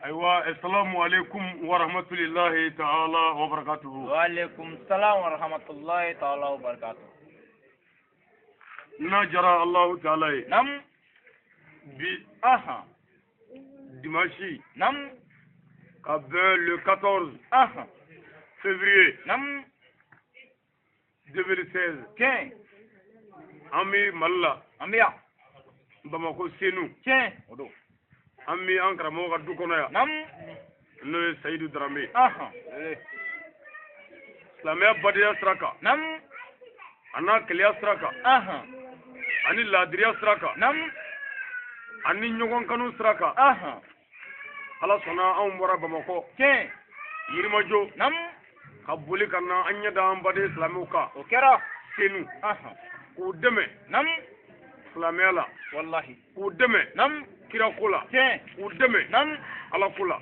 أيوة السلام عليكم ورحمة الله تعالى وبركاته. وعليكم السلام ورحمة الله تعالى وبركاته. نجرى الله تعالى. نعم. Dimanche. نعم. Le 14 février. نعم. 2016. Tiens. Ami Malla. Ambiya. Bamako Senu. Tiens. Odo. Ami Ankara Moga Dukonoya. Nam. No Saïdou Dramé. Slamea Badia Straka. Nam. Ana Kelia Straka. Ani Ladria Straka. Nam. Ani Nyogon Kanu Straka. Ala Sona Ambora Bamako. Tiens. Yirimajo. Nam. Kabuli Kana Anya Dambade Slamuka. Okera. Senu. Udeme. Nam. Flamela. Wallahi. Udeme. Nam. Kira kula. Tiens. Udeme. Nam. Ala kula.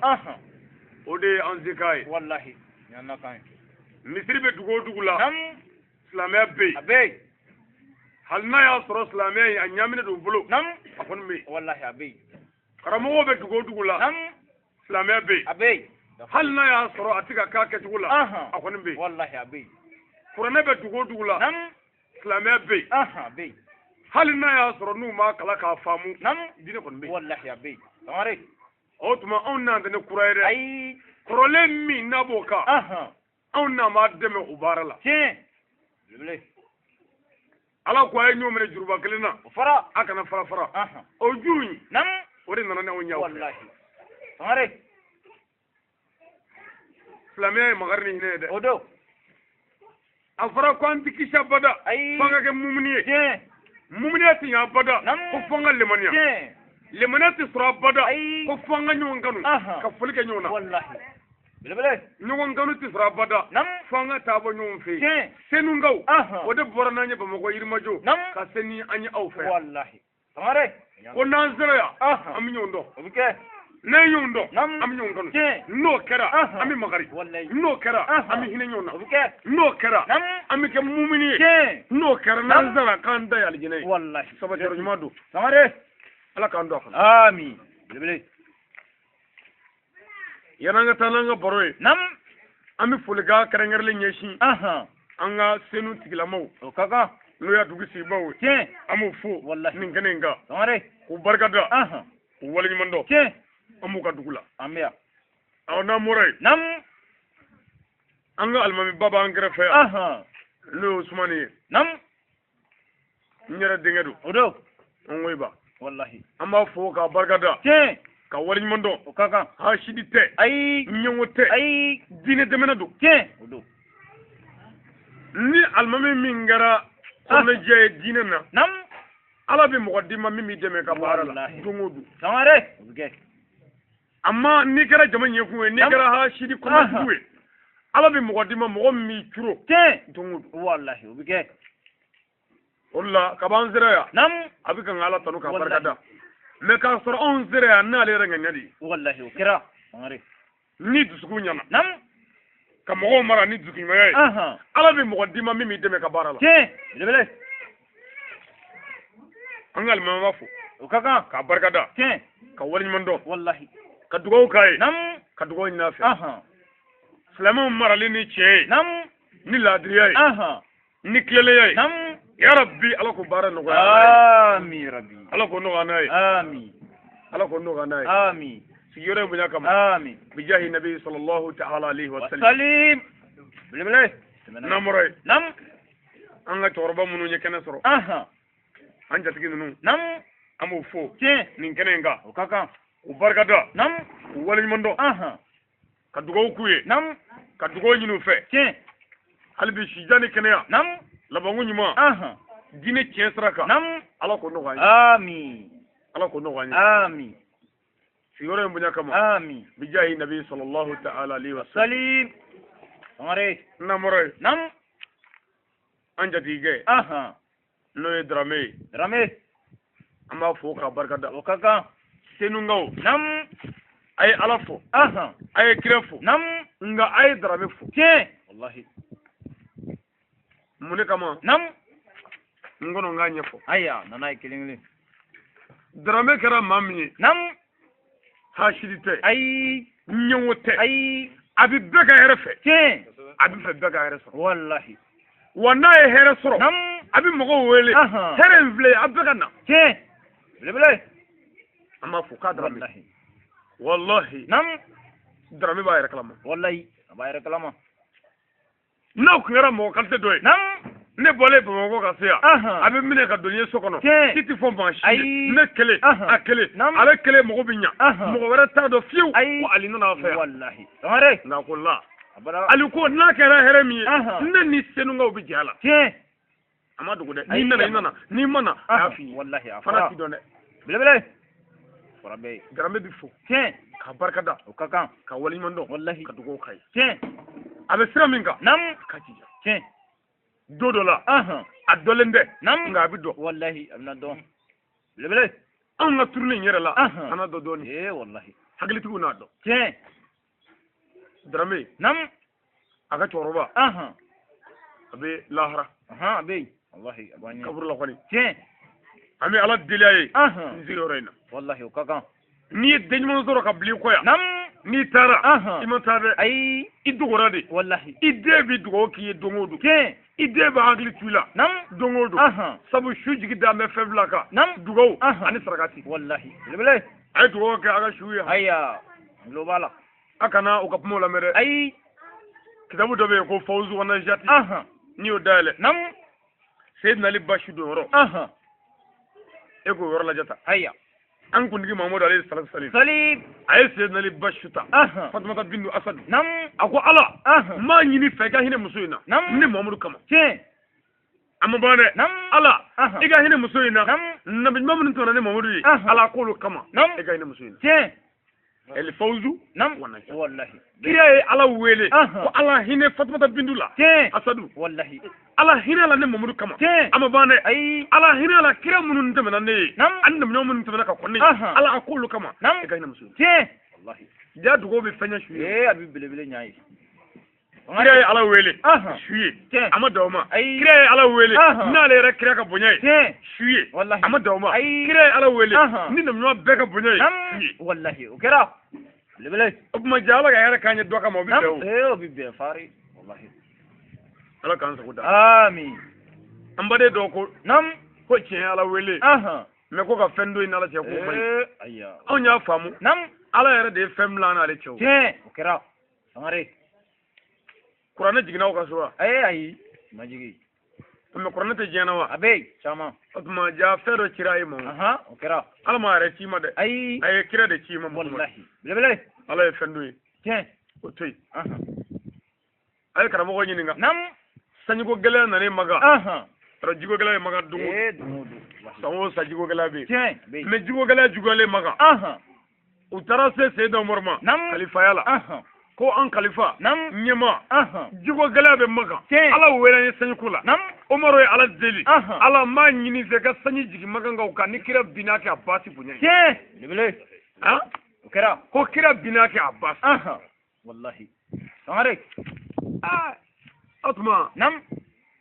Ode anzikai. Wallahi. Yana kai. Misri be dugo dugula. Nam. Islamia be. Abe. Hal na ya soro Islamia ya nyamine do bolo. Nam. Akon be. Wallahi abe. Karamo be dugo dugula. Nam. Islamia be. Abe. Hal na ya soro atika ka ke dugula. Akon be. Wallahi abe. Kurane be dugo dugula. Nam. Islamia be. Abe. Hal na ya soro nu ma kala ka famu. Nam. Dine kon be. Wallahi abe. Tamare. Otuma onna de kuraire. Ai. Korole mi naboka. Onna ma deme ubarala. Tiens. Bibele. Ala ko ay nyomre juruba kelena. Fara. Akana fara fara. O juuni. Nam. Ori nana ne onya. Wallahi. Tamare. Islamia magarni hine de. Odo. Afara ko antikisha bada. Ai. Fanga ke mumniye. Tiens. Mumniye ti ya bada. Nam. Ko fanga lemania. Tiens. Lemania ti sura bada. Ai. Ko fanga nyon kanu. Ka fulike nyona. Wallahi. Bibele. Nyon kanu ti sura bada. Nam. Fanga tabo nyon fe. Tiens. Senu ngaw. Ode borana nya bamako yirmajo. Nam. Ka seni anya au fe. Wallahi. Tamare. Ko nanzara ya. Ami nyondo. Obike. Ne nyondo. Nam. Ami nyon kanu. Tiens. No kera. Ami magari. Wallahi. No kera. Ami hine nyona. Obike. No kera. Nam. Ami ke mumini. Tiens. No kera nanzara kan da yaljine. Wallahi. Saba jarjumadu. Tamare. Ala kan do. Amin. Bibele. Yananga tananga boroy. Nam. Ami fulga karangerle nyeshi. Anga senu tigilamaw. O kaka. No ya dugu sibaw. Tiens. Amu fu. Wallahi. Ningenenga. Tamare. Ku barkada. Ku wali mando. Tiens. Amu ka dugula. Ambiya. Awna moray. Nam. Anga almami baba angre fe. No Usmani. Nam. Nyara dengedu. Odo. Ongoyba. Wallahi. Amba fu ka barkada. Tiens. Ka wali mando. O kaka. Ha shidi te. Ai. Nyongo te. Ai. Dine demenadu. Tiens. Odo. Ni almami mingara. Kono je dine na. Nam. Ala bi muqaddima mimi deme ka barala. Dungudu. Tamare. Obike. Amma ni kera jaman yefuwe ni kera ha shidi kono duwe. Ala bi muqaddima mo mi turo. Tiens. Dungudu. Wallahi. Obike. Olla kaban ziraya. Nam. Abika ngala tanu ka barkada. Me ka soro on ziraya na le renga nyadi. Wallahi. Okira. Tamare. Ni dusuku nyana. Nam. Ka mo mara ni dusuku nyaya. Ala bi muqaddima mimi deme ka barala. Tiens. Bibele. Angal me mafu. O kaka. Ka barkada. Tiens. Ka wali mando. Wallahi. Ka dugo kai. Nam. Ka dugo nafe. Sulaiman marali ni che. Nam. Ni ladriya. Ni klele. Nam. Ya Rabbi ala ko bara no Amin Rabbi. ala ko no ganai. Amin. ala ko no ganai. Amin. Sigire bunya kam. Amin. Bijahi nabi sallallahu ta'ala alaihi wa sallam. Salim. Bile. Namurai. Nam. Anga torba munu nyekene soro. Anja tigi nunu. Nam. Amu fo. Tiens. Nin kenenga. O kaka. U barkada. Nam. U wali mondo. Ka dugo kuye. Nam. Ka dugo nyinu fe. Tiens. Halbi shijani kenea. Nam. Labangu nyuma. Dine tiensraka. Nam. Ala ko no gani. Amin. ala ko no gani. Amin. Sigore mbunya kama. Amin. Bijahi nabi sallallahu ta'ala alaihi wa sallam. Salim. Tamare. Namurai. Nam. Anja tige. No e drame. Drame. Ama fo ka barkada. O kaka. Senu ngaw. Nam. Ay alafo. Ay kirefo. Nam. Nga ay drame fo. Tiens. Wallahi. Mune kama. Nam. Ngono nganye fo. Aya, nanai kilingli. Drame kara mamni. Nam. hashidi tɛ ayi ɲɛwo tɛ ayi a bɛ bɛɛ ka hɛrɛ fɛ tiɲɛ a bɛ fɛ bɛɛ ka hɛrɛ sɔrɔ wallahi wa n'a ye hɛrɛ sɔrɔ nam a bɛ mɔgɔw wele hɛrɛ in filɛ a bɛɛ ka na tiɲɛ belebele an b'a fɔ k'a Darame wallahi wallahi nam Darame b'a yɛrɛ kalama wallahi a b'a yɛrɛ kalama n'aw tun kɛra mɔgɔ qualité dɔ ye nam ne bɔlen Bamakɔ ka se yan a bɛ minɛ ka don n ye so kɔnɔ tiɲɛ ci tɛ fɔ maa si ayi ye ne kelen a kelen ale kelen mɔgɔ bɛ ɲa mɔgɔ wɛrɛ t'a dɔn fiyewu ko Ali nana a fɛ yan wallahi Sangare nka ko la abara Ali ko n'a kɛra hɛrɛ min ye ne ni senukaw bɛ jɛ a la tiɲɛ a ma dogo dɛ n'i nana i nana n'i ma na a y'a f'i ye wallahi a fana t'i dɔn dɛ belebele fara bɛ Darame bɛ fo tiɲɛ ka barikada o ka kan ka waleɲuman dɔn wallahi ka dugawu k'a ye tiɲɛ a bɛ sira min kan nam k'a jija tiɲɛ don dɔ la a dɔlen tɛ nam nka a bɛ dɔn wallahi a bɛna dɔn belebele anw ka turuli in yɛrɛ la an na dɔn dɔɔnin wallahi hakilitigiw n'a dɔn tiɲɛ Darame nam a ka cɛkɔrɔba a bɛ lahara bɛ yen wallahi a b'an ɲɛ kaburu la kɔni tiɲɛ an bɛ ala deli a ye n sigi yɔrɔ in na wallahi o ka kan n'i ye den ɲuman sɔrɔ ka bila i kɔ yan nam n'i taara i ma taa dɛ ayi i dogora de wallahi i den bɛ dugawu k'i ye don o don tiɲɛ i den bɛ hakili to i la nam don o don sabu su jigi da bɛ fɛn fila kan nam dugawu ani sarakati wallahi belebele a ye dugawu kɛ a ka su ye ayiya tulo b'a la a kana u ka kumaw lamɛn dɛ ayi kitabu dɔ bɛ yen ko Fawzu wa Najati n'i y'o dayɛlɛ nam Seyidina Ali ba su don yɔrɔ e k'o yɔrɔ lajɛ ta ayiya an kuntigi Mamadu alayhi salatu salim salib a ye Seyidina Ali ba su ta Fatumata bintu Asadu nam a ko Ala n b'a ɲini fɛ i ka hinɛ muso in na nam ne Mamadu kama tiɲɛ a ma ban dɛ nam Ala i ka hinɛ muso in na nam nabi ɲuman minnu tɛmɛna ne Mamadu ye Ala k'olu kama nam i ka hinɛ muso in na tiɲɛ El Fawzu nam wa Najati wallahi kira ye Ala wele ko Ala hinɛ Fatumata bintu la tiɲɛ Asadu wallahi Ala hinɛ la ne Mamadu kama tiɲɛ a ma ban dɛ ayi Ala hinɛ la kira minnu tɛmɛna ne ye nam ani nabi ɲuman minnu tɛmɛna ka kɔn ne ye Ala a k'olu kama nam i ka hinɛ muso in na tiɲɛ wallahi ja dugawu bɛ fɛn ɲɛ su ye a bɛ belebele ɲa ye kira ye Ala wele su ye tiɲɛ a ma dan o ma ayi kira ye Ala wele n'ale yɛrɛ kira ka bonya ye tiɲɛ su ye wallahi a ma dan o ma ayi kira ye Ala wele ni nabi ɲuman bɛɛ ka bonya ye nam su ye wallahi o kɛra belebele o tuma ja Ala ka hɛrɛ k'an ye dɔ kama o bɛ bɛn o o bɛ bɛn fari wallahi Ala k'an sago da amin an baden dɔw ko nam ko tiɲɛ ye Ala wele mɛ ko ka fɛn dɔ in n'Ala cɛ k'o man ɲi ayiya anw y'a faamu nam Ala yɛrɛ de ye fɛn bila an n'ale cɛw tiɲɛ o kɛra Sangare kuranɛ jiginna aw ka so wa ayi ma jigi mɛ kuranɛ tɛ diɲɛ na wa a bɛ yen caman o tuma ja fɛn dɔ cira a ye ma o kɛra Ala ma yɛrɛ ci ma dɛ ayi a ye kira de ci ma wallahi belebele Ala ye fɛn dɔ ye tiɲɛ o to yen a ye karamɔgɔ ɲininka nam sanjiko gɛlɛya nana maga tara jiko gɛlɛya ye maga don don san o san jiko gɛlɛya bɛ tiɲɛ yen mɛ jiko gɛlɛya juguyalen maga u taara se Seyidina Umaru ma kalifaya la ko an kalifa ɲɛma jiko gɛlɛya bɛ maga Ala wele an ye sanjiko la Umaru ye Ala deli Ala n b'a ɲini fɛ ka sanji jigin magankaw kan ni kira binna kɛ a baasi bonya ye tiɲɛ belebele o kɛra ko kira binna kɛ a baasi wallahi Sangare o tuma n'a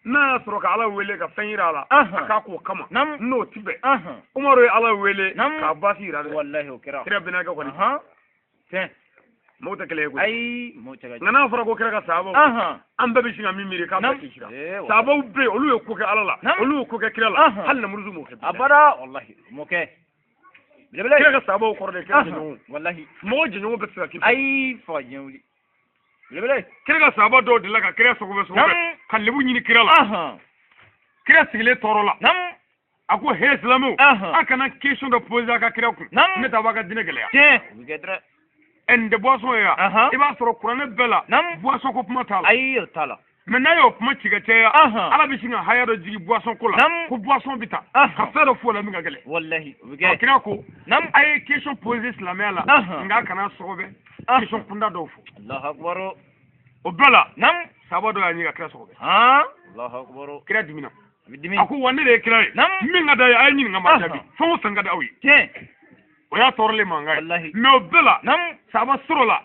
y'a sɔrɔ ka Ala wele ka fɛn yira a la a k'a k'o kama n'o ti bɛn Umaru ye Ala wele k'a baasi yira dɛ wallahi o kɛra kira binna kɛ kɔni tiɲɛ mɔgɔw tɛ kɛlɛ ye koyi ayi nka n'a fɔra ko kira ka sahabaw an bɛɛ bɛ sin ka min miiri k'a bɛɛ k'i sira sahabaw bɛ yen olu ye ko kɛ Ala la olu ye ko kɛ kira la hali Namuruzu m'o kɛ abada wallahi m'o kɛ belebele kira ka sahabaw kɔrɔ de kira jɛɲɔgɔnw wallahi mɔgɔ jɛɲɔgɔn bɛ se ka k'i ayi faga diɲɛ wuli belebele kira ka sahaba dɔw delila ka kira sɔgɔbɛ ka lebu ɲini kira la kira sigilen tɔɔrɔ la a ko he silamɛw a kana question dɔ poser a ka kira kun ne ta b'a ka diinɛ gɛlɛya tiɲɛ o bɛ kɛ dɛrɛ nin tɛ boisson ye yan i b'a sɔrɔ kuranɛ bɛɛ la boisson ko kuma t'a la ayi o t'a la mɛ n'a y'o kuma ci ka caya Ala bɛ sin ka haya dɔ jigin boisson ko la ko boisson bɛ ta ka fɛn dɔ f'o la min ka gɛlɛn wallahi o bɛ kɛ kira ko a ye question poser silamɛya la nka a kana sɔgɔbɛ question kunda dɔw fɔ Allahu akbar o bɛɛ la sahaba dɔ y'a ɲini ka kira sɔgɔbɛ Allahu akbar kira dimina a ko wa ne de ye kira ye min ka d'a ye a ye ɲininka maa jaabi fɛn o fɛn ka di aw ye tiɲɛ o y'a tɔɔrɔlen mankan ye mɛ o bɛɛ la sahaba sɔrɔ la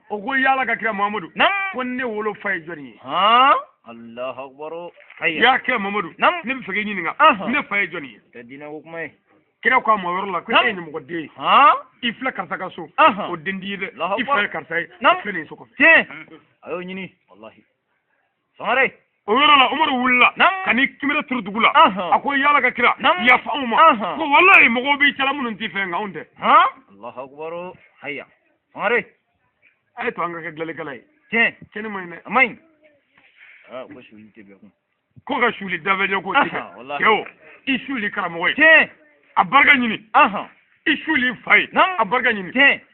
o ko yala ka kira Muhamadu ko ne wolo fa ye jɔnni ye Allahu akbar y'a kira Muhamadu ne bɛ fɛ k'i ɲininka ne fa ye jɔnni ye tɛ diinɛ ko kuma ye kira ko ma woro la ko e ni mo de i fla karsa ka so o dendi de i fla karsa e fene so ko te ayo nyini wallahi sangare o woro la umar wulla kani kimira turdugula ako yala ka kira ya fauma ko wallahi mo go bi chala munun ti fenga onde allahu akbar hayya sangare ay to anga ke glale kala te kene moy ne amain ko shuli te be ko ga shuli davejo ko ti yo i shuli karamo we te abarga nyini ishuli fay abarga nyini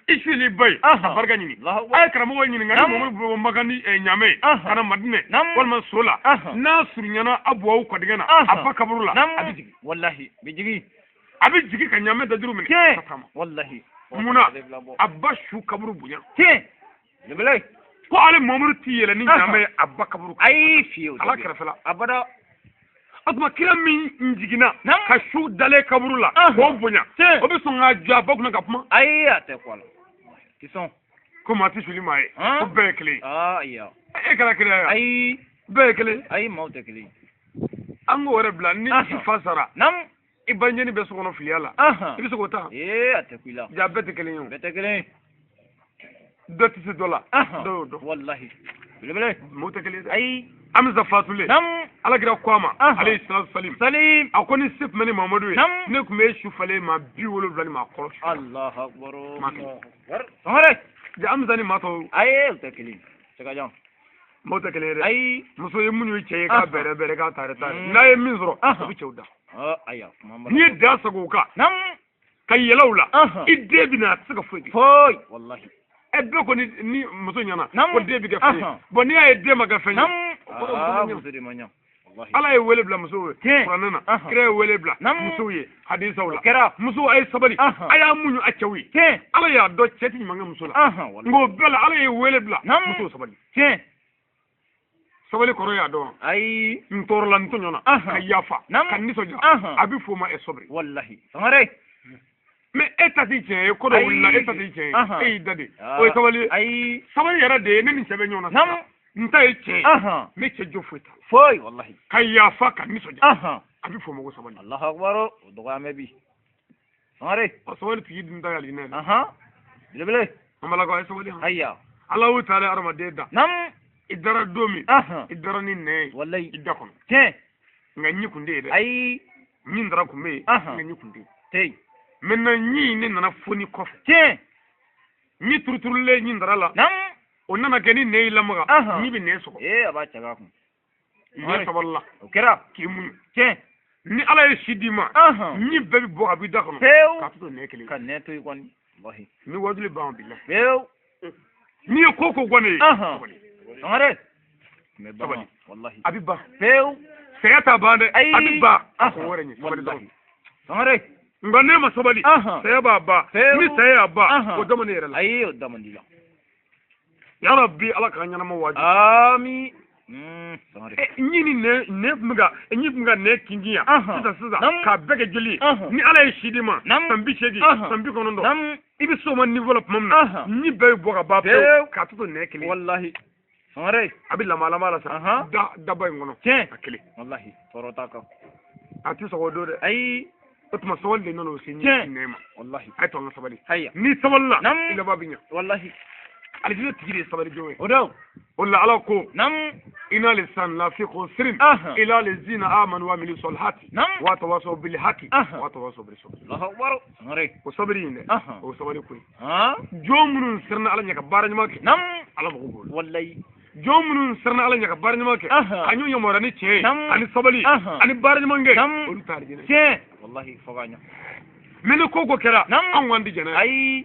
ishuli bay abarga nyini ay karamo we nyini ngani mo magani nyame kana madine wal man sola na surnyana abu ko digana abaka burula abijigi wallahi bijigi abijigi kan nyame da duru mini wallahi muna abashu kaburu bunya lebele ko ale momuru tiyela ni nyame abaka buru ay fiyo ala karafala abada atuma kila min njigina ka shu dale kaburula ko bunya o be so nga jua bokuna ka puma ay ate kwala kison ko mati shuli mai o bekle iya e kala kila ay bekle ay mawte kili ango wara bla ni fasara ibanjeni be so kono filiala ibi so ko ta ate kwila ja bete kele yo bete kele dotti se dola do wallahi lebele mawte kele ay amza fatule ala gira kwama alayhi salatu salim akoni sif mani mamadu ne kuma shu fale ma bi wolo blani ma ko allah akbar war sare ja amza ni mato ay tekili saka jam mota kele ay muso yemunu ce ka bere ka tare na ye min zoro bi cewda aya ni da sago ka kai yelawla idde bina saka foy wallahi ebe ko ni muso nyana ko de bi ga fe bo ni ay de ma ga fe ala ye wele bla muso we qur'anana kire wele bla muso ye hadisa wala kira muso ay sabari aya munyu achawi ala ya do cheti manga muso la ngo bela ala ye wele bla muso sabari sabali koro ya do ay ntor la ntonyona kayafa kan ni soja abi fo ma e sabri wallahi sangare mais etati tiɲɛ ko dɔ wulila etati tiɲɛ e y'i da de o ye sabali ayi sabali yɛrɛ de ye ne ni sɛbɛn ɲɔgɔn na n ta ye tiɲɛ ne cɛ jo foyi t'a la foyi wallahi ka yafa ka nisɔndiya a bɛ fɔ ma ko sabali alahu akbar o dɔgɔyamɛ bi sangare sabali tigi dun ta yali ne belebele an bala ko a ye sabali han ayya alahu taala adamaden da i dara don min i dara ni nɛ ye wallahi i da kɔnɔ tiɲɛ nka ɲi kun tɛ yen dɛ ayi ɲi dara kun bɛ yen nka ɲi kun tɛ yen maintenant ñi ne nana foni kɔfɛ tiɲɛ ñi turuturulen ñi ndara la o nana kɛ ni ne yi lamaga ñi bɛ ne sɔgɔ a b'a caga kun ne sabali la o kɛra k'i muɲu tiɲɛ ni ala ye si d'i ma ñi bɛɛ bɛ bɔ ka b'i da kɔnɔ k'a to ne kelen ka ne to i kɔni wallahi ni wajuli b'an bila pewu n'i ye ko ko gɔne ye sabali sangare mɛ sabali wallahi a bɛ ban pewu saya t'a ban dɛ a bɛ ban ko wɛrɛ ɲɛ sabali dɔrɔn sangare nka ne ma sabali saya b'a ba ni saya y'a ba o dama ne yɛrɛ la ayi o dama di la ya rabbi ala k'an ɲɛnama wajibi ami ñi ni ne kun bɛ ka ne kingi yan sisan k'a bɛɛ kɛ jeli ye ni ala ye si di ma san 80 san 90 i bɛ s'o ma niveau la tuma min na ñi bɛɛ bɛ bɔ ka ban pewu k'a to ne kelen wallahi sangare a bɛ lamalama la sa daba in kɔnɔ tiɲɛ a kelen wallahi tɔɔrɔ t'a kan a tɛ sɔgɔ o don dɛ ayi o tuma sabali de nana o se ne ma wallahi a ye to an ka sabali hayya ni sabali la i laban bɛ ɲɛ wallahi alijinɛ tigi de ye sabali jɔn ye o don o la ala ko ina lisan la fi khusrin ila lizina amanu wa amilu salihati wa tawasaw bil haqqi wa tawasaw bis sabr Allahu akbar sangare o sabri inde o sabali ko jom munun sirna ala nyaka bara nyama ke ala mo ko wallahi jom munun sirna ala nyaka bara nyama ke kanyu nyamora ni che ani sabali ani bara nyama nge o tar jine che wallahi foganya men ko ko kera an wandi jana ay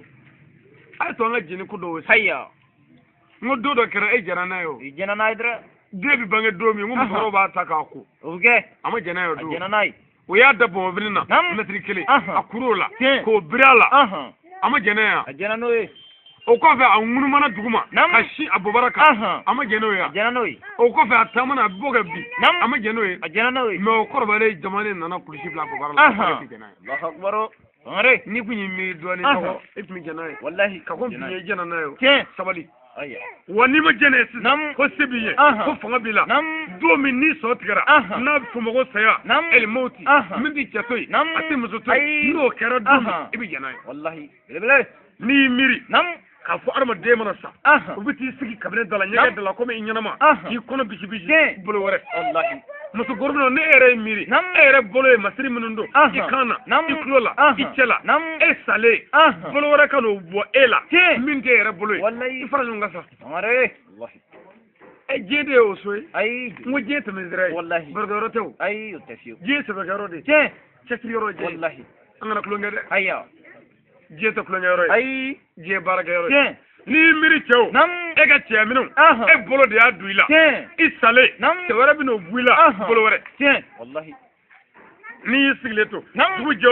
to nga jini ko do hayya ngo do do kera e jana na yo jana na idra debi bange do mi ngo mo ba ta ka ko oge ama jana yo do jana nay o ya da bo vinna metri kele akurola ko brala ama jana ya jana no e o ko fa angunu mana duguma kashi abubaraka ama jana ya jana no e o ko fa tamana boga bi ama jana yo jana no e me o ko bale jamane nana kulisi bla abubaraka jana Allahu akbar sangare ni kunyi mi do ni ko itmi jana yi wallahi ka ko biye jana na yo ke sabali aya wani ma jana si ko sibiye ko fanga bila do min ni so tigara na fumogo saya el mauti min di chatoy ati muzuto no kera do ibi janay wallahi bele ni miri ka fo arma de mana sa ubiti sigi kabine dala nyega dala ko me inyanama ki kono bisi bolo wore wallahi musu gorno ne ere miri ere bolo e masiri minundo ikana iklola ichela e sale bolo wore kanu bo ela min de ere bolo wallahi ifara ngasa amare wallahi e jede o soy ay mo jete me zray wallahi bergaro tew ay tafiyo jete bergaro de chekri yoro je wallahi angana kulo ngede ayya jete kulo ngero ay je baraka yoro ni miri chew e ga che minu e bolo de aduila isale te wara bino buila bolo wore wallahi ni sigleto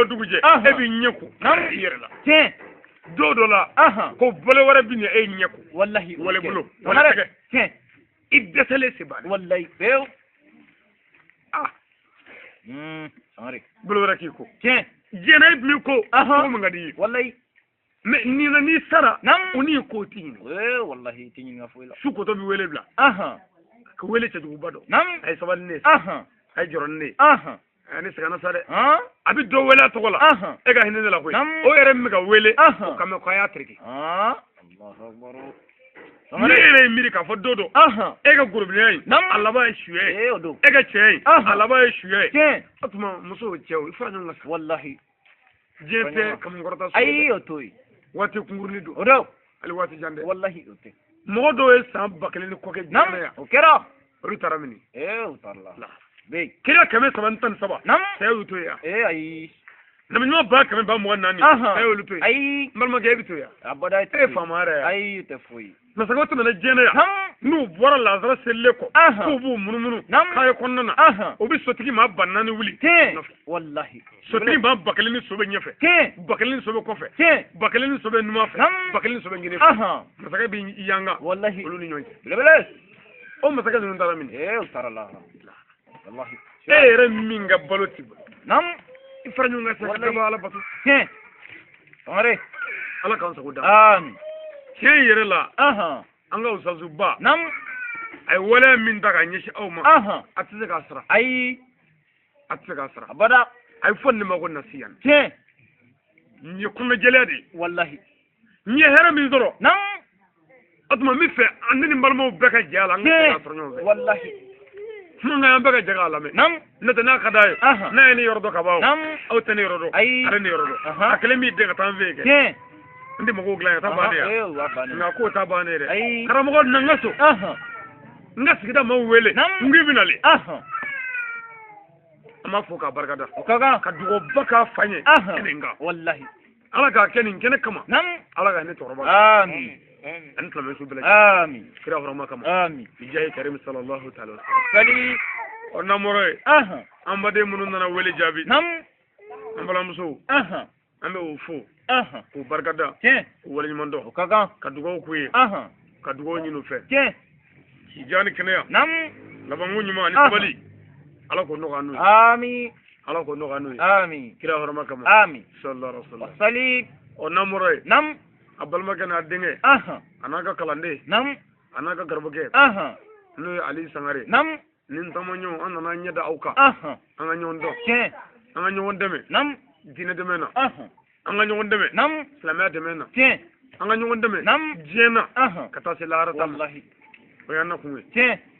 duguje e bi nyeku yerla dodola ko bolo wara bini e nyeku wallahi wala bolo wala tege iddesale sibani wallahi bew samari bolo wara kiko jena ibni ko ko ngadi wallahi ni na ni sara uni ko tini wallahi tini ngafuila suko to bi wele bla ko wele ce dugu bado ay sabal ne ay joron ne ani sagana sare abi do wele to gola e ga hinne la koy o ere mi ga wele o kam ko ya triki Allahu akbar ni ere miri ka fo dodo e ga gurbi ne Allah ba shuye e ga che Allah ba shuye atuma muso chew ifa nyanga wallahi jete kam ngorta so ay otoy wati kungurni do odo ali wati jande wallahi ote modo e sam bakale ni koke jana ya o kera ru taramini utarla be kira kame sabantan saba sai uto ya ay nam nyoma ba kame ba mo nani sai uto ya ay malma ge bito ya abada e famare ay te foi na sagoto na jene ya nu bora lazara selle ko ko bu munumunu kay konnana obi sotigi ma banani wuli wallahi sotigi ma bakale ni sobe nyefe bakale ni sobe kofe bakale ni sobe numafe bakale ni sobe ngine masaka bi yanga wallahi ulu ni nyonje bele o masaka ni ndara min utarala wallahi ere minga baloti ifranyu nga sa ka ala batu amare ala kan sa goda amin yere la anga usazu ba ay wala min daga nyeshi aw ma atse ka sara ay atse ka sara abada ay fonni ma gonna siyan ni kuma jeledi wallahi ni hera mi zoro atuma mi fe andini balmo beka jala nga ka sara wallahi nga beka jala me nata na kadayo na ni yordo ka bawo aw tani yordo ara ni yordo akle mi de ka tan vege ndi mo gogla ta bane ya nga ko ta bane re karamo go nangaso nga sigida ma wele ngibinale ama foka barkada kaga ka dugo baka fanye keninga wallahi ala ka kenin kene kama ala ka ne toroba amin an tlamme su bela amin kira horma kama amin bijay karim sallallahu ta'ala kali onna moray ambade munun na wele jabi ambala muso ambe ufo ko barkada wala ni mando kaga ka dugo ku ye ka dugo nyinu fe jani kene labangu nyuma ni bali ala ko no ganu amin ala ko no ganu amin kira horma kama amin sallallahu alaihi wasallam salib onna moray abal magana dinge anaka kalande anaka garbuge no ali sangare nin tamonyo anana nyada auka anga nyondo anga nyondeme dina demena anga nyondeme islamia demena anga nyondeme jena kata silara wallahi oyana kuwe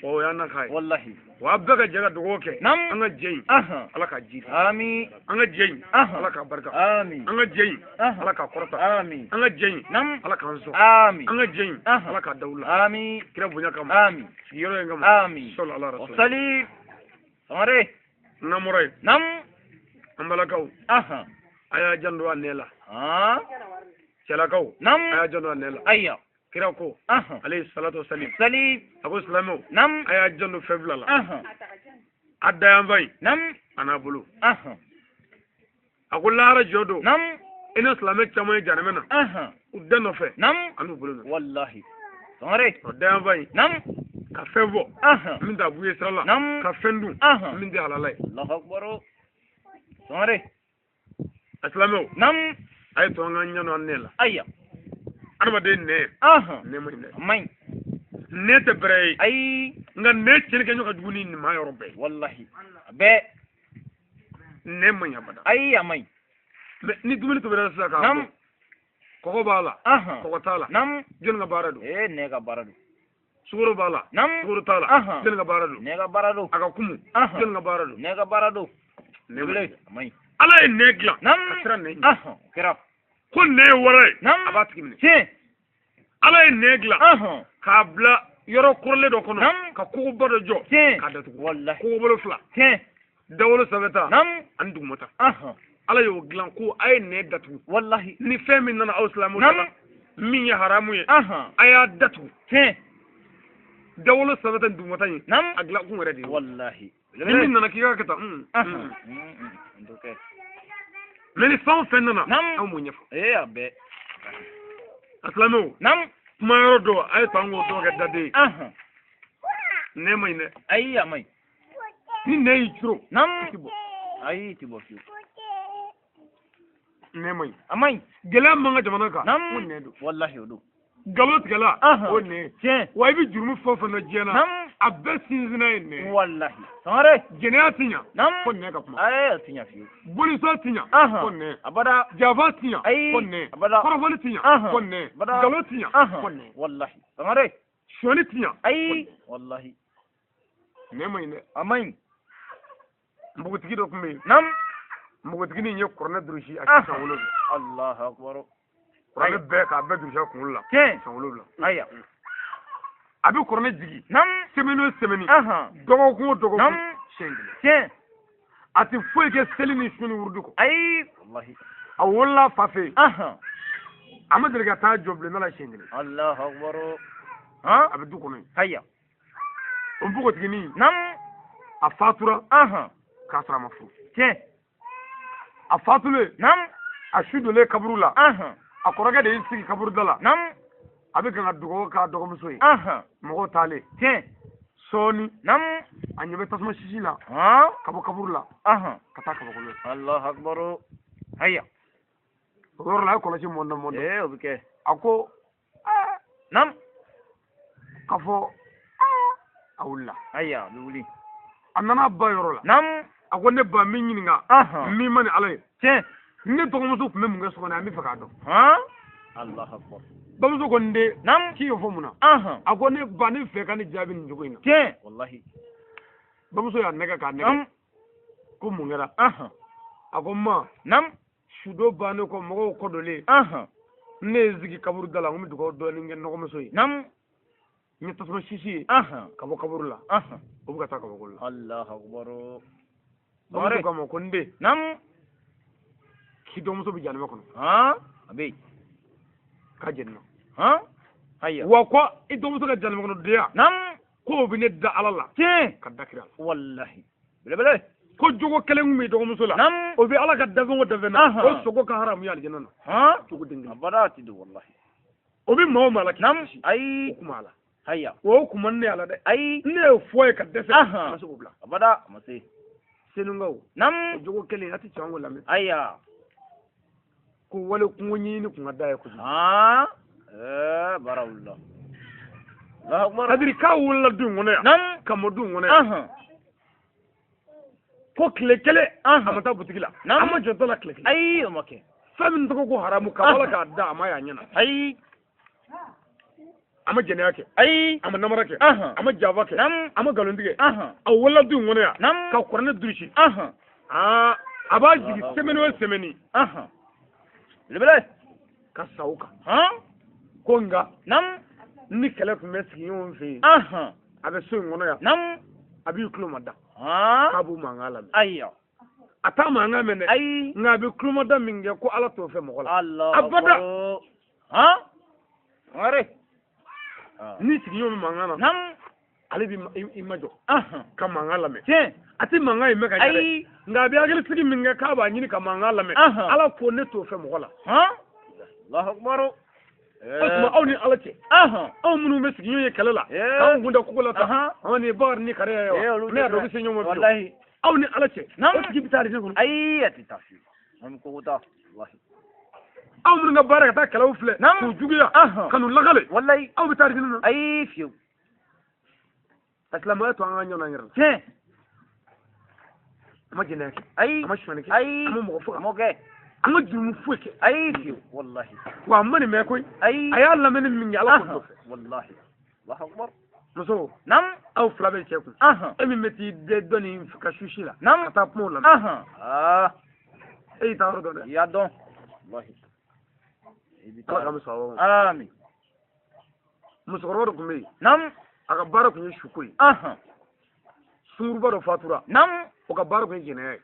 oyana kai wallahi wa baga jaga dogoke anga jein ala ka ji amin anga jein ala ka barka amin anga jein ala ka korta amin anga jein ala ka hanso amin anga jein ala ka daula amin kira bunya kama amin yoro ngam amin sallallahu alaihi wasallam salib amare namurai ambala kaw aya jando anela cela kaw aya jando anela ayya kira ko alayhi salatu wassalam salib abu islamu aya jando feblala adda yambai ana bulu agulara jodo ina islamic chamo janamena udano fe anu bulu wallahi amare adda yambai ka febo min da buye sala ka fendu min da halalai Allahu akbar amare islamu ay to nganyano anela ayya arba de ne ne mai mai ne te brei ay nga ne cene ke nyoka duguni ni ma yoro be wallahi be ne manya bada ay amay ni dumuni to bela saka nam ko bala ko tala nam jon nga baradu ne ga baradu suguro bala nam suguro tala jon nga baradu ne ga baradu aga kumu jon nga baradu ne ga baradu ne bele amay ala e negla nam asra ne kira ko ne wore nam abatiki mini ci ala e negla ka bla yoro kurle do kono ka ko bodo jo ka datu wallahi ko bolo fla ci dawlo sabata nam andu mota ala yo glan ko ay ne datu wallahi ni femi nana islamu nam min ya haramu ye aya datu ci dawlo sabata ndu mota ni nam agla ko ngere di wallahi ni nana kiga kata ndoke meni fan fen nana nam amu nyefo abe islamu nam ma yoro do ay tango do ga dade ne may ne ay amay ni ne yitro nam ay tibo fi ne may amay gela manga jamana ka nam ne do wallahi odo galot gala o ne tiens way bi jurmu fofa na jena nam abbe sinzina ne wallahi sare gene atinya nam ko ne ka kuma ay tinya fi boli so tinya ko ne abada java tinya ay ko ne abada korofali tinya ko ne galot tinya ko ne wallahi sare shoni tinya ay wallahi ne may ne amay mbugutigi do kuma nam mbugutigi ni nye korna drushi a cikin wolo allah akbar korna be ka be drushi ko wolo tiens wolo aya abi korna jigi nam semeno semeni dogo ko dogo nam shengile tiens ati foy ke selini sunu wurdu ko ay wallahi awalla fafe amadere ga ta joble na la shengile allah akbar abi du kono aya mbugutigi ni nam a fatura ka sara mafu tiens a fatule nam a shudole kaburula a koroge de sigi kaburu dala nam abi kan dugo ka dogo muso yi mogo tale tiens soni nam a nyebe tasma shishi la kabo kaburula ka ta kabo kolo allah akbar aya oro la ko la ci mondo obike ako nam kafo awulla aya luli anana ba yoro la nam ako ne ba min nyinga mi mani alay tiens ne to muso kuma mun ga so na mi faka do allah akbar ba muso ko nde nam ki yo fomuna ako ne ba ne fe kan jabi ni jogo ina tiens wallahi ba muso ya nega ka nega ko mun gara ako ma nam shudo ba ne ko mo ko dole ne zigi kaburu dala ngum dugo do ni ngen no muso yi nam ni to so shishi kabo kaburu la o buga ta kabo kolo allah akbar bare ko mo ko nde nam ki do muso bi janama kono abe ka jenno aya wa ko i do muso ka janama kono dia nam ko bi ne da alala tiens ka dakira wallahi bele ko jogo kelen mi do muso la nam o bi ala ka dago wo davena o sogo ka haram ya aljanna jogo dingi abadati do wallahi o bi mo mala nam ay kuma ala aya wo kuma ne ala de ay ne foye ka dese maso bla abada mase senu ngaw nam jogo kelen ati chango la mi aya ko wala ko ni ko ngada ko barawullah allah akbar adiri ka wala du ngone nam kam du ngone ko kele amata butigila amma jonto la kele ay make famin to ko haramu ka wala ka da amma ya nyana ay ama jene yake ama namara ke ama java ke ama galondige a wala du ngone ya ka korne durushi aba jigi semeni lebele ka sauka konga ni kele ku mesiki yon fe abe so ngono ya abi klumada abu mangala ayya ata manga mene ngabe klumada minge ko ala to fe mo Allah abada are ni sigi yon mangana ale bi imajo ka mangala me ati manga ime ka jare ngabe agel sigi minge ka ba nyini ka mangala me ala ko ne to fe mo Allah akbar asma awni alake aw munu mesigi yoye kalala ka ngunda kugula ta awni bar ni kare yawa ne do bisi nyomo wallahi awni alake asgi bitari ne kun ayati tafi am ko ta wallahi aw munu nga baraka ta kala ufle ku jugiya kanu lagale wallahi aw bitari ne ay fiu Aslama to an nyona nyira. Tiens. Ma jina. Ay. Ma shwani. Ay. Mo fo. Mo ke. An jumu fuke. Ay wallahi. Wa mani me koy. Ay. Aya Allah min min yala ko. Wallahi. Allahu akbar. Muso. Nam. Aw flabe cheku. Emi meti de doni ka shushila. Nam. Ata pola. Ta rodo. Ya don. Wallahi. Allah kam sawo. Amin. Muso rodo kumbe. Nam. Aka bara kunyi shukui. Suruba do fatura. Nam. O ka bara kunyi jene.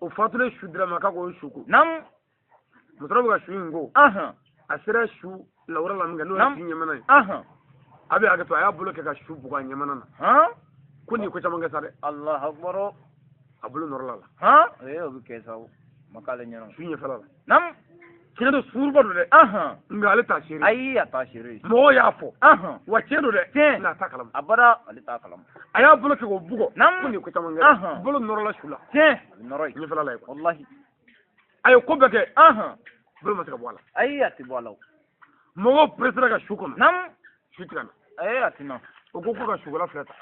O fatura shudra maka ko shuku. Nam. Muso rodo ka shuingo. Asira shu lawra la nga no nyamana. Abi aga to aya bulo ke ka shu buga nyamana. Kuni ko chamanga sare. Allah akbar. Abulu norla la. O ke sawo. Makale nyano. Shunya fala. Nam. Kina do suruba do de. Nga ale ta shiri. Ay ata shiri. Mo ya fo. Wa do de. Na ta kalam. Abara ali ta kalam. Aya bulo ke go bugo. Nam. Kuni ko chamanga. Bulo norla shula. Noroi. Ni fala la. Wallahi. Ayo ko beke. Bulo ma ka wala. Ay ati wala. Mo presera ka shuko. Nam. Shukran. Ay ati no. O ko ka shugula flata.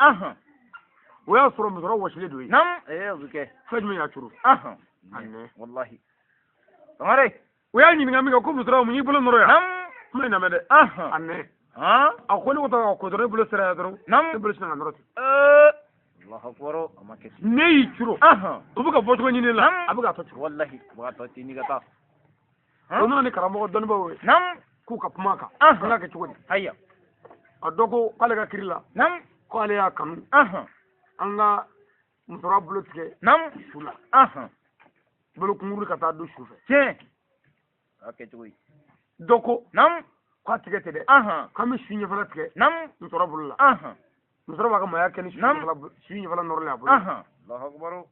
Wa ya soro muzoro wa shile do yi. Nam. Buke. Fajmi ya churu. Anne. Wallahi. Tangare. Wa ni ngami ko muzoro mu yi bulo noro ya. Nam. Mai na mede. Anne. A ko ni ko ta ko do bulo sera do. Nam. Bulo sina noro. Allahu akbar. Amake. Ne yi churu. O buka boto ni ne la. Abuka to churu. Wallahi. Wa to tini gata. Ono ni karamo don ba we. Nam. Ku ka pumaka. Nga ke chukudi. Hayya. Adoko kale ka kirila. Nam. Ko ale ya kanu. Anga musora bulo tike. Nam. Shula. Bolo kunguru ka ta do shufe. Tiens. Okay tuwi. Doko. Nam. Ko tike te de. Kami shinye fala tike. Nam. Musora bulo la. Musora ba ka maya keni shinye fala norle abu. Allahu akbar.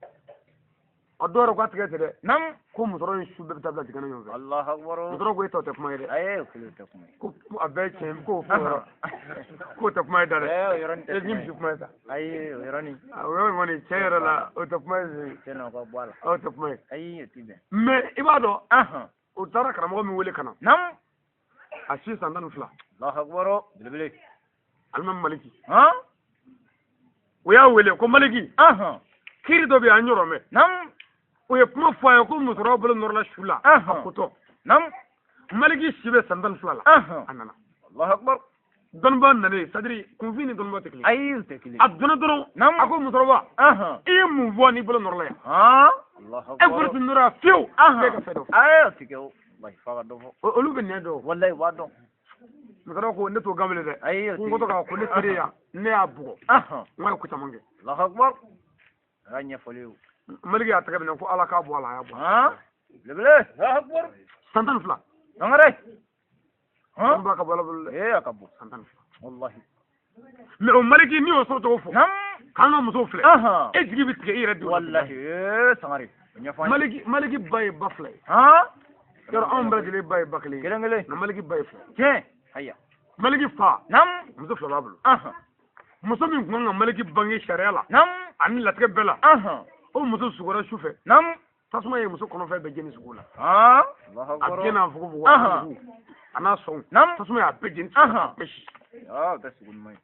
Adoro ko tike te de. Nam. Ko musora ni shube tabla tike na nyonze. Allahu akbar. Musora ko ito te kuma de. Aye ko te kuma. Ko abe chen ko fo. Ko te kuma de. Yoron te. Nim shuk ma ta. Aye yoroni. Awe mani chera la o te kuma. Tena ko bwala. O te kuma. Aye tibe. Me ibado. O tara karamo mi wele kana. Nam. Ashi sandan fla. Allahu akbar. Bilbili. Almam maliki. Oya wele ko maliki. Kiri do be anyoro me. Nam. Oya kuma fo ay ko musoro bolo norla shula. Akoto. Nam. Maliki shibe sandan fla la. Anana. Allahu akbar. Don ban nane sadri kunfini don mo tekli. Ayi tekli. Abduna don. Nam. Ako musoro ba. E mu vo ni bolo norla ya. Allahu akbar. Everything nura fiu. Beka fedo. Ayi tikeo. Bai faga do. Olu be ne do. Wallahi wa do. Musoro ko ne to gamle de. Ayi ko to ka ko ne tere ya. Ne abugo. Ngal ko tamange. Allahu akbar. Ranya foliu. Maliki ya taka bina ko ala ka bo ala ya bo. Lebele. Allahu akbar. Santan fla. Ngare. Ba ka bola bol. Akabu. Santan fla. Wallahi. Me o maliki ni o so to fo. Nam. Kanga muso fle. E jigi bit ke ira di. Wallahi. Sangare. Maliki bay bafle. Yoro on ba gele bay bakle. Kelengele. Na maliki bay fle. Tiens. Hayya. Maliki fa. Nam. Muso fla bablu. Muso min kunga maliki bangi sharia la. Nam. Ani latke bela. O muso sugora shufe. Nam. Tasuma ye muso kono fe be jeni sugula. Allahu akbar. Akena fugo fugo. Ana son. Nam. Tasuma ya be jeni. Das gun mai.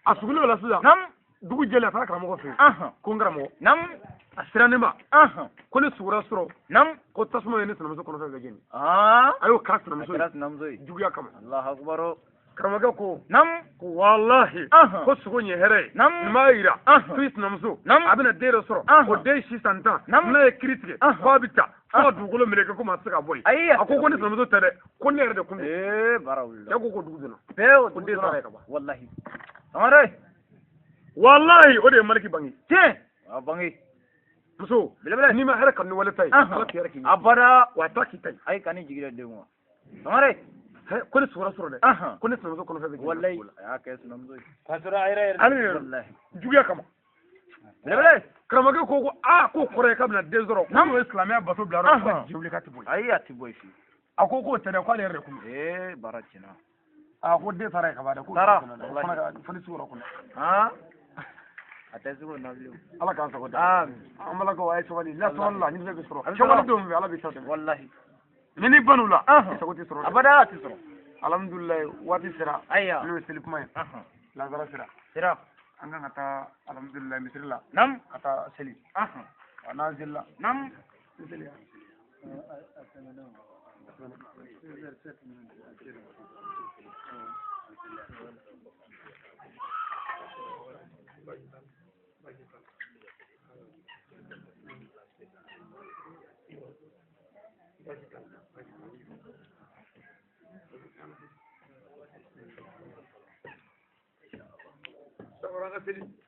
Asugula la suda. Nam. Dugu jele ta kala mo fe. Kongra mo. Nam. Asirane ma. Ko ne sugora suro. Nam. Ko tasuma ye ne sana muso kono fe be jeni. Ayo kras na muso. Kras namzo. Dugu ya kama. Allahu akbar. Karamaga ko. Nam. Ko wallahi. Ko sugo nye here. Nam. Maira. Twist namzo. Nam. Abina dero suro. Ko de shi santa. Nam. Na critique. Ko bita. Ko dugulo meleke ko masaka boy. Akoko ne namzo tere. Ko ne re de kunde. Barawul. Ya ko dugu dina. Peo ko de sare ka ba. Wallahi. Amare. Wallahi o de maliki bangi. Tiens. Bangi. Muso. Bilabila ni ma here kan wala tay. Ala tiyara ki. Abara wa ta ki tay. Ay kani jigire de mo. Amare. Ko ne sura sura de. Ko ne namzo kono fe be. Wallahi. Ya kes namzo. Kasura ayre. Wallahi. Jugiya kama. Bilabila karamaga ko ko kore ka na dezoro. Ko islamia baso blaro ko jiwli ka tiboy. Ay atiboy fi. Akoko tere ko le re ko. Barachina. Ko de sare ka ba da ko. Tara. Fani sura ko. Atazuru nablu. Ala ka ko da. Amala ko ay sawali la sawalla ni be sura. Shawala do ala bi sawte. Wallahi. Nini banula. Sagoti sura. Abada tisura. Alhamdulillah wati sira. Ayya. Lu silip may. La zara sira. Sira. an kan ka taa alhamdulillah misiri la nam ka taa seli n'an selila nam seli Orang kasih